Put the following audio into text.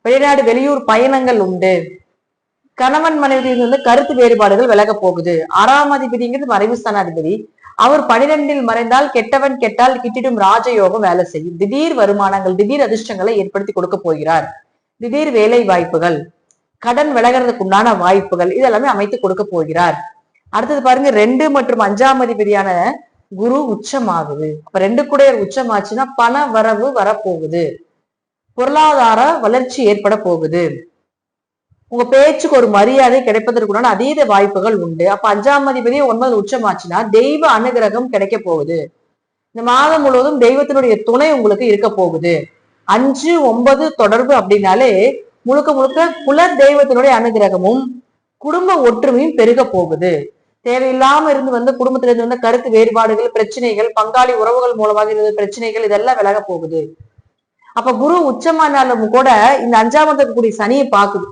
வெளிநாடு வெளியூர் பயணங்கள் உண்டு. கணவன் மனைவி கருத்து வேறுபாடுகள் விலக போகுது. 6ஆம் அதிபதிங்கிறது மறைவு ஸ்தானாதிபதி. அவர் 12ல் மறைந்தால் கெட்டவன் கெட்டால் கிட்டிடும் ராஜயோகம் வேலை செய்யும். திடீர் வருமானங்கள், திடீர் அதிர்ஷ்டங்களை ஏற்படுத்தி கொடுக்க போகிறார். திடீர் வேலை வாய்ப்புகள், கடன் விலகிறதுக்கு உண்டான வாய்ப்புகள் இதெல்லாமே அமைத்து கொடுக்க போகிறார். அடுத்தது பாருங்க, 2 மற்றும் 5ஆம் அதிபதியான குரு உச்சமாகுது. அப்ப 2 கூடையர் உச்சமாச்சுன்னா பண வரவு வரப்போகுது, பொருளாதார வளர்ச்சி ஏற்பட போகுது, உங்க பேச்சுக்கு ஒரு மரியாதை கிடைப்பதற்குண்டான அதீத வாய்ப்புகள் உண்டு. அப்ப 5ஆம் அதிபதி 9 உச்சமாச்சுன்னா தெய்வ அனுகிரகம் கிடைக்க போகுது. இந்த மாதம் முழுவதும் தெய்வத்தினுடைய துணை உங்களுக்கு இருக்க போகுது. 5, 9 தொடர்பு அப்படின்னாலே முழுக்க முழுக்க குல தெய்வத்தினுடைய அனுகிரகமும் குடும்ப ஒற்றுமையும் பெருக போகுது. தேவையில்லாம இருந்து குடும்பத்தில இருந்து கருத்து வேறுபாடுகள், பிரச்சனைகள், பங்காளி உறவுகள் மூலமாக இருந்த பிரச்சனைகள் இதெல்லாம் விலக போகுது. அப்ப குரு உச்சமானாலும் கூட இந்த 5ஆம் இடத்துல இருக்கக்கூடிய சனியை பாக்குது.